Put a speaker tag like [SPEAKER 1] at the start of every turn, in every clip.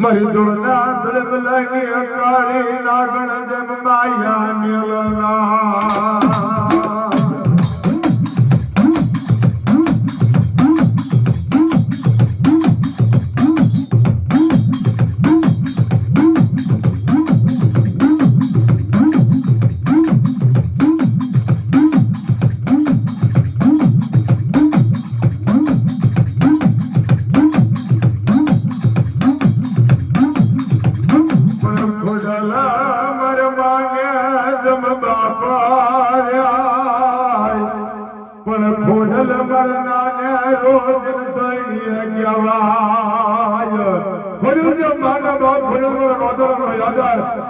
[SPEAKER 1] મારી દોડના ધડબલાની કાળી લાગણ જેમ માયા મેલના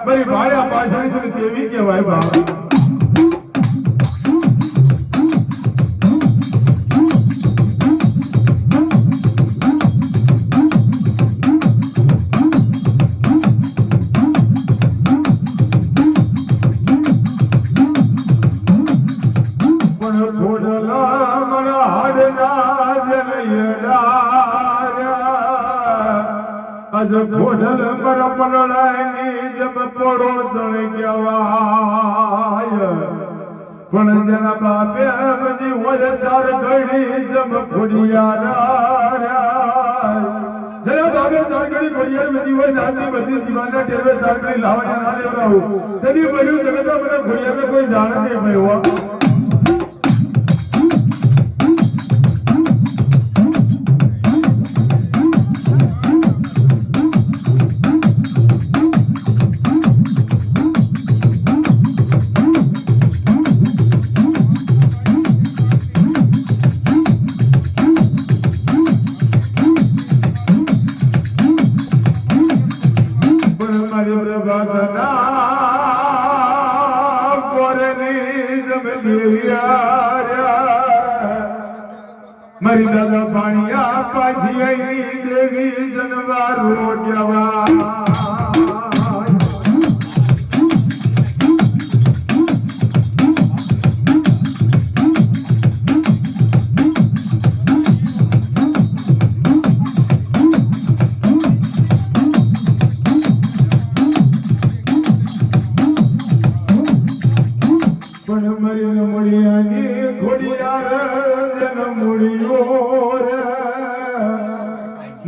[SPEAKER 1] મારી ભાયા પાછળ છે તેવી કહેવાય બાપ ઘોડલ પર પલળાની જબ પડો જણ કહેવાય પણ જેના બાપે પછી હોય ચાર ઘડી જબ ખોડિયાર જેના બાપે ચાર ઘડી ખોડિયાર બધી હોય નાની બધી જીવાના ટેરવે ચાર ઘડી લાવવા ના લેવડાવું તેથી બધું જગતમાં મને ખોડિયારને કોઈ જાણે નહીં ભાઈ મારી દાદા પાણીયા પાછી આઈ દેવી જનવારો કહેવાય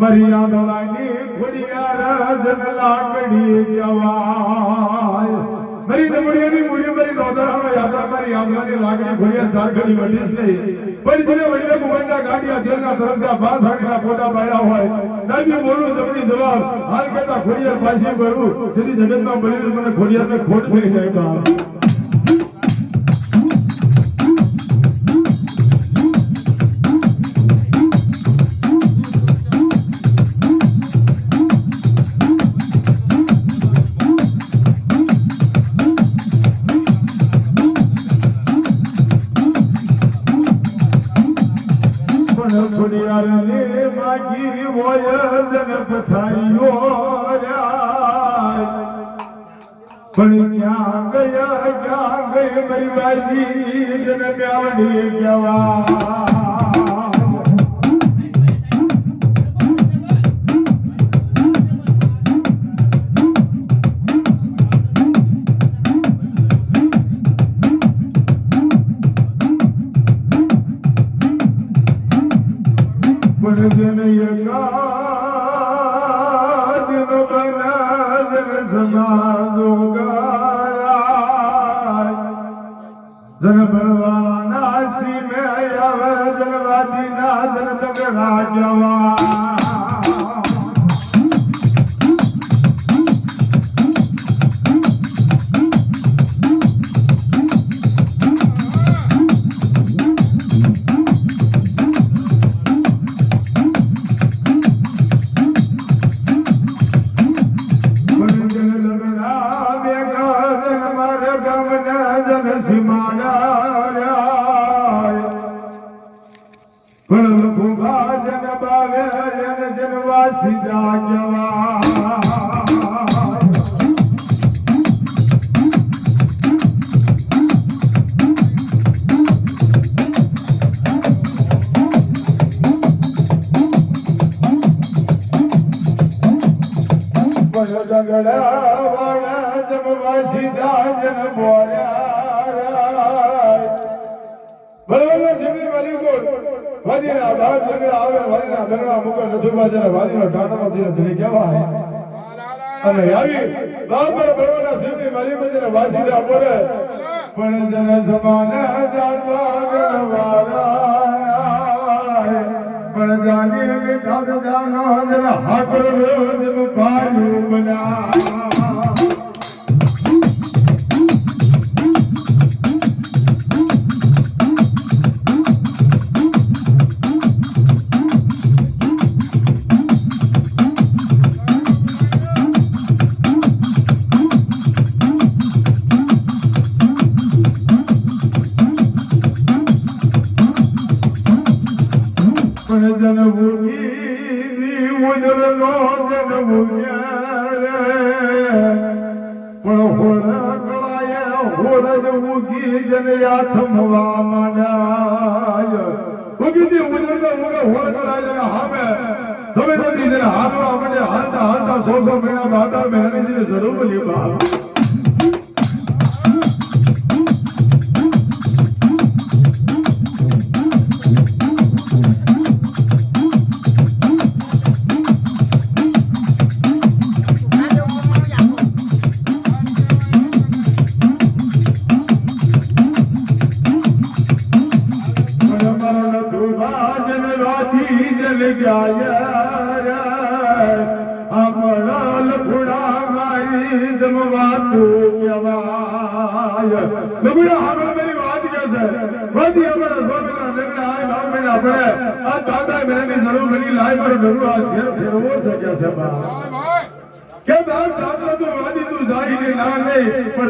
[SPEAKER 1] મરિયાદોલાની ખોડિયાર જન લાકડી કહેવાય મારી નમડિયાની મુડી મારી નોદરાનો યાદા મારી યાદવાની લાકડી ખોડિયાર ચાર ઘડી વઢી જ નહીં પણ જેને વડીને કુંવરના ગાંડિયા તેલના તરસના બાસ હાડીના ફોટા પાડ્યા હોય નાની બોલું જમણી જવાબ હાલ કહેતા ખોડિયાર પાછી ભરવું જેથી જગતમાં બળી મને ખોડિયારને ખોટ પડી જાય બાપ પણ ક્યાં ગઈ મારી બાજી જન મ્યાવડી કહેવાય પણ જન સમાજો જન બળવાળા નાસી મે આવે જનવાદી ના જન તગડા કહેવાય પણ દગડા વાળા જમવા સીધા જન બોર્યા બરોબર સિમની મારી ગોળ વાદીના આધાર દગડા આવે વાદીના દગડા મુકો નથી બાજરા વાદીનો ટાટો ધીરે ધીરે કહેવાય અને આવી બાબર બરોબરના સિમની મારી ગોળ વાસીદા બોલે પણ જન સમાન જાતવા ગણવારા પણ જાની મીઠા જાનો જન હાકર રોજ પાયું બના થમવા માંડાય ઉગીતી ઉજળનો ઉગે હોળ કળાય હામે તમે નથી જને હાલવા મને હાલતા હાલતા 100 મહિના 12 મહિનાની જને જડો બોલી બા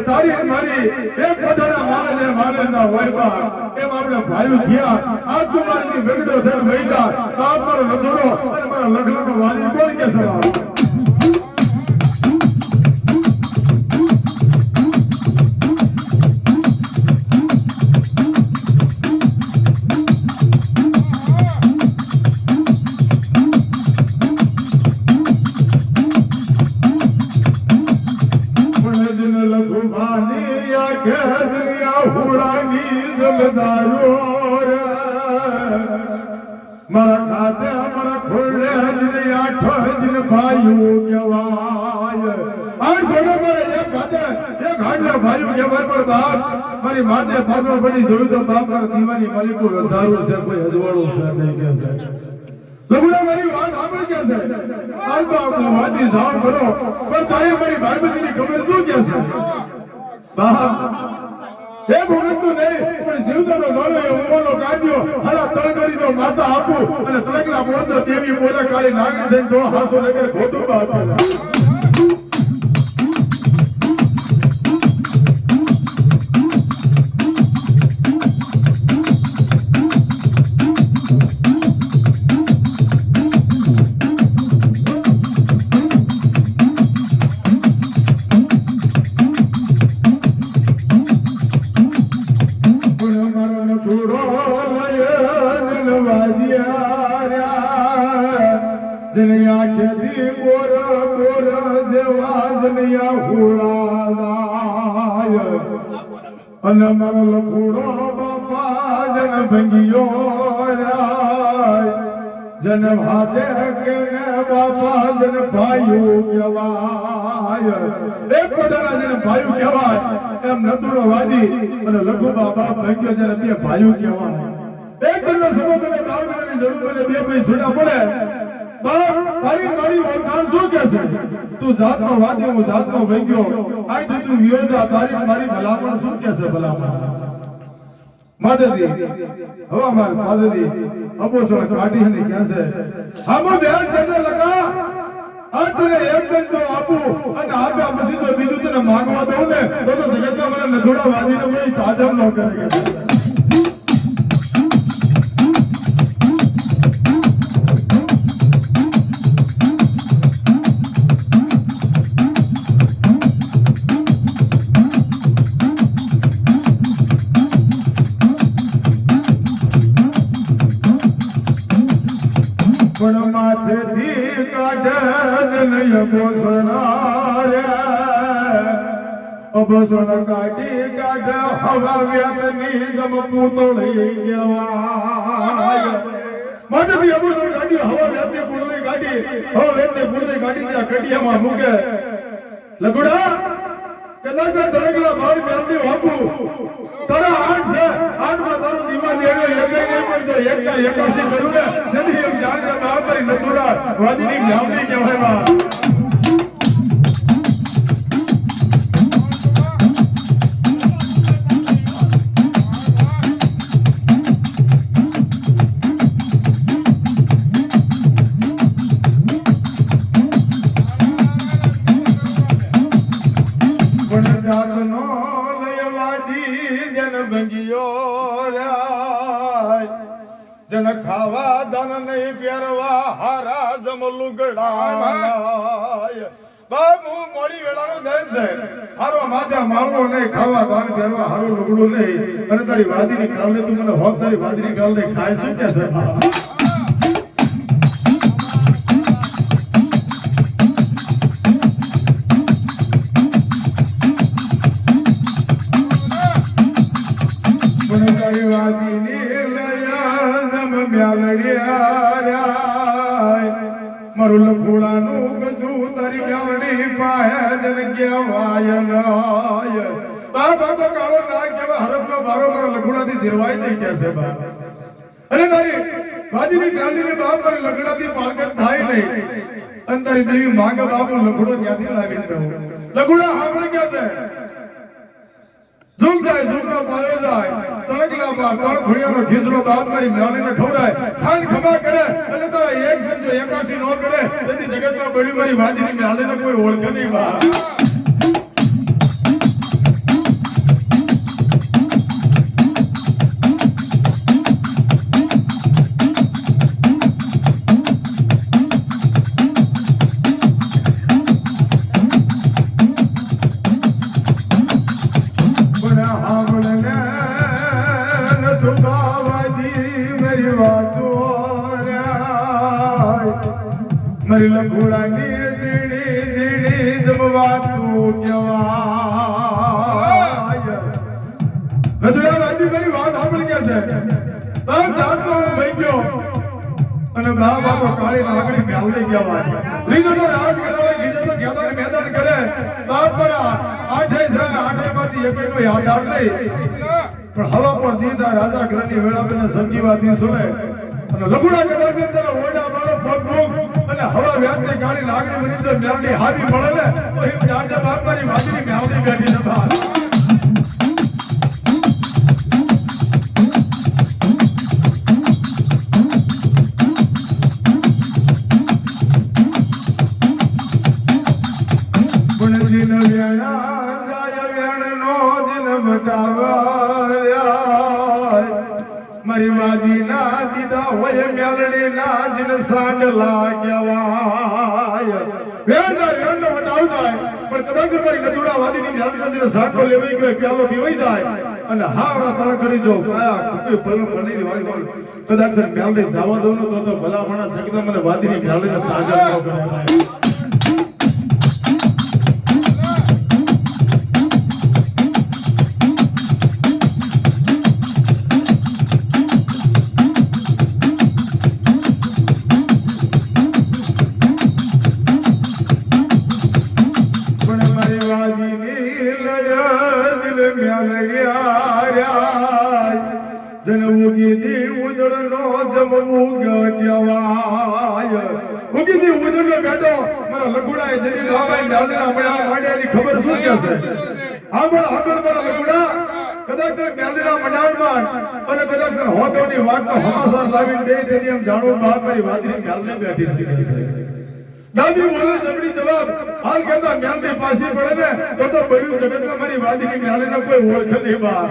[SPEAKER 1] તારી મારી એક કોઠાના મારે મારે ના હોય બા એમ આપણે ભાઈઓ થયા આ કુમારની વેગડો થઈને વૈદા આ મારો લખડો અને મારા લખડાનો વાલી કોણ કે સવાલ મારા ખાતે મારા ખોડે જને આઠ જન ભાઈઓ કહેવાય આ ખોડે મારે એક ખાતે એક હાડના ભાઈઓ કહેવાય પણ બાપ મારી માથે પાછળ પડી જોયું તો બાપ મારા દીવાની માલિકો વધારો છે કોઈ હજવાળો છે નહીં કે છે લગુડા મારી વાત આપણે કે છે આજ બાપ વાદી જાણ કરો પણ તારી મારી ભાઈબંધીની ખબર શું કે છે બાપ એ ભગત તો નહીં પણ જીવતાનો જાણો એ ઉમરનો કાઢ્યો હલા તળગડી તો માતા આપું અને તળગલા બોલતો દેવી બોલે કાળી નાગરી થઈને તો હાસો લગર ખોટું બાપા અને મારો લખુડો બાપા જન ભંગિયો જન ભાતે કે બાપા જન ભાઈઓ કહેવાય એક પોતાના જન ભાઈઓ કહેવાય એમ નતુડો વાદી અને લખુ બાપા ભંગિયો જન બે ભાઈઓ કહેવાય એક દિનનો સમય મને દાવડાની જરૂર મને બે ભાઈ છૂટા પડે બાપ મારી ઓળખાણ શું કે છે તું જાતનો વાદી હું જાતનો ભંગિયો આઈ તું વિયોજા તારી મારી ભલામણ શું કે છે ભલામણ માદદી હવા માર માદદી અબોસો કાઢી ને કે છે આમો બેસ કેને લગા આ તને એક દિન તો આપું અને આપ્યા પછી તો બીજું તને માંગવા દઉં ને તો જગતમાં મને નથોડા વાદીને કોઈ તાજમ ન કરે કે માથેથી કાઢે જ નહીં સનારે અબસણ કાઢી કાઢ હવા વ્યાતની જમ પૂતળી કહેવાય માથેથી અબસણ કાઢી હવા વ્યાતની પૂતળી કાઢી હવા વ્યાતની પૂતળી કાઢી ત્યાં કડિયામાં મૂકે લગુડા કદાચ ધડકલા બાર મ્યાલની બાપુ તારા 8 છે 8 માં તારો દીવા દેડો એક નહીં પણ જો એકના 81 કરું ને તેથી એમ જાણજે બાપરી નતુડા વાદીની મ્યાલની કહેવાય બા જન ખાવા ધન નહીં પહેરવા હારા જમ લુગડાય બાબુ મોડી વેળાનો દન છે હારો માથે માળવો નહીં ખાવા ધન પહેરવા હારો લુગડું નહીં અને તારી વાદીની ગાલ તું મને હોક તારી વાદીની ગાલ ને ખાય શું કે છે મારું લખોડાનું ગજુ તારી મ્યાલડી પાહે જન કહેવાય નાય બાબા તો કાળો ના કહેવા હરફનો બારો મારા લખોડાથી જીરવાય નહીં કે છે બા અને તારી વાદીની મ્યાલડીને બાપ મારી લખોડાથી પાળગત થાય નહીં અને તારી દેવી માંગે બાપુ લખોડો ક્યાંથી લાવી દઉં લખોડા આપણે ક્યાં છે ઝુક જાય ઝુકનો પાયો જાય તણકલા બાર તણ ખુણિયાનો ખીસડો બાપ મારી મ્યાલડીને ખવડાય ખાન ખમા કરે અને તારા એક સંજો 81 નો કરે તેથી જગતમાં બળી મારી વાદીની મ્યાલડીને કોઈ ઓળખે નહીં બા મારી લખોડાની જીડી જીડી જમવા તું કહેવાય રજડા વાદી મારી વાત સાંભળી કે છે તમ જાતનો હું ભઈ ગયો અને બાબા તો કાળી નાગડી મ્યાલડી કહેવાય લીધો તો રાજ કરાવે લીધો તો ખેદાર મેદાન કરે બાપ પર આઠે છે ને આઠે માંથી એકેનો યાદ આવ નહીં પણ હવા પર દીધા રાજા ઘરની વેળા પેલા સંજીવાતી સુને અને લખુડા કદાચ અંદર ઓડા મારો પગ અને હવા વ્યાજની ગાડી લાગણી બની જો મ્યાલડી હાવી મળે ને તો એમ જાણજે બાપ મારી વાદીની મ્યાલડી બેઠી છે બા પુણજીન વેણા જાય વેણનો જીન વટાવ્યા મારી વાદી ના દીધા હોય મ્યાલડી ના જીન સાંડલા કહેવાય વેણનો વટાવ જાય પણ કદાચ મારી નથુડા વાદીની મ્યાલડી જીન સાંડલો લેવાઈ ગયો પ્યાલો પીવાઈ જાય અને હાવડા તળકડી જો કાયા કુકી પલ્લો પલ્લીની વાળી કદાચ મ્યાલડી જવા દઉં તો ભલા મણા થકતા મને વાદીની મ્યાલડીને તાજા ન કરે ભાઈ ખબર શું કે છે આગળ આગળ મારા લગુડા કદાચ મ્યાલડીના મંડાણમાં અને કદાચ હોટોની વાતનો હમાસાર લાવીને દે તેથી એમ જાણવું બાપ મારી વાદીની મ્યાલડી બેઠી છે ડાબી બોલે જબડી જવાબ હાલ કહેતા મ્યાલડી પાછી પડે ને તો બળ્યું જગતમાં મારી વાદીની મ્યાલડીનો કોઈ ઓળખ નહીં બા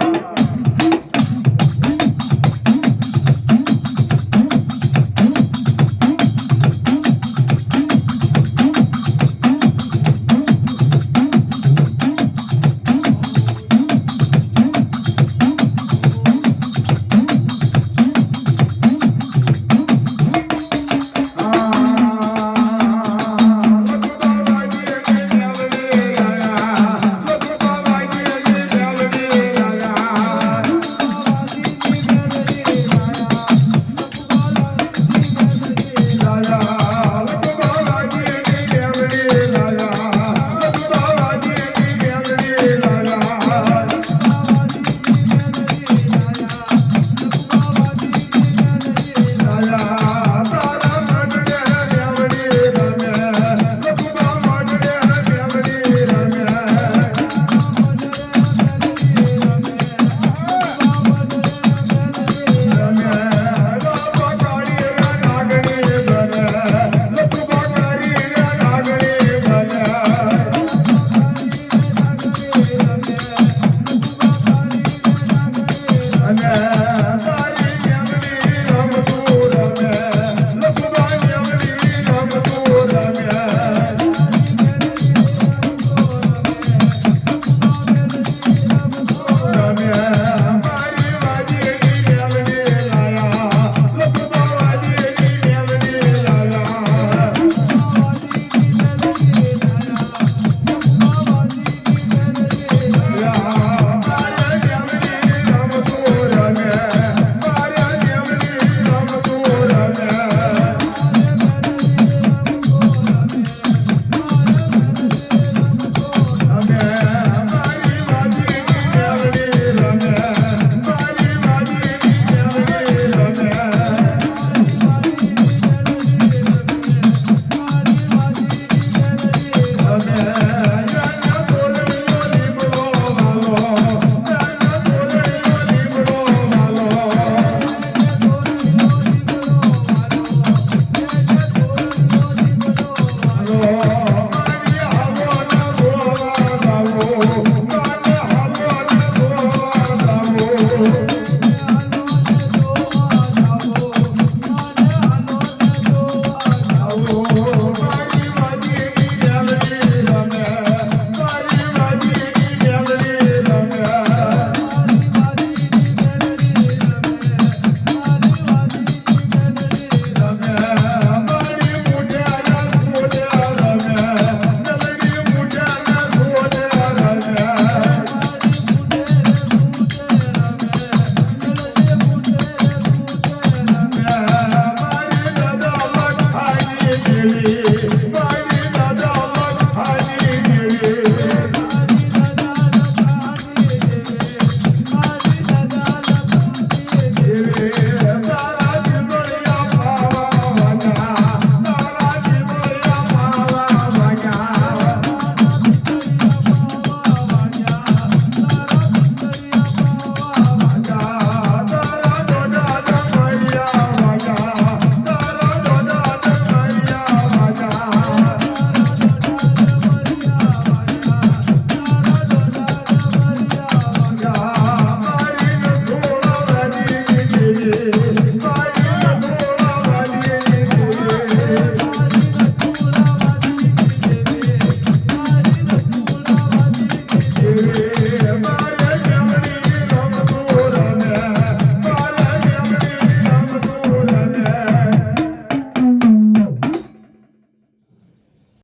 [SPEAKER 1] રે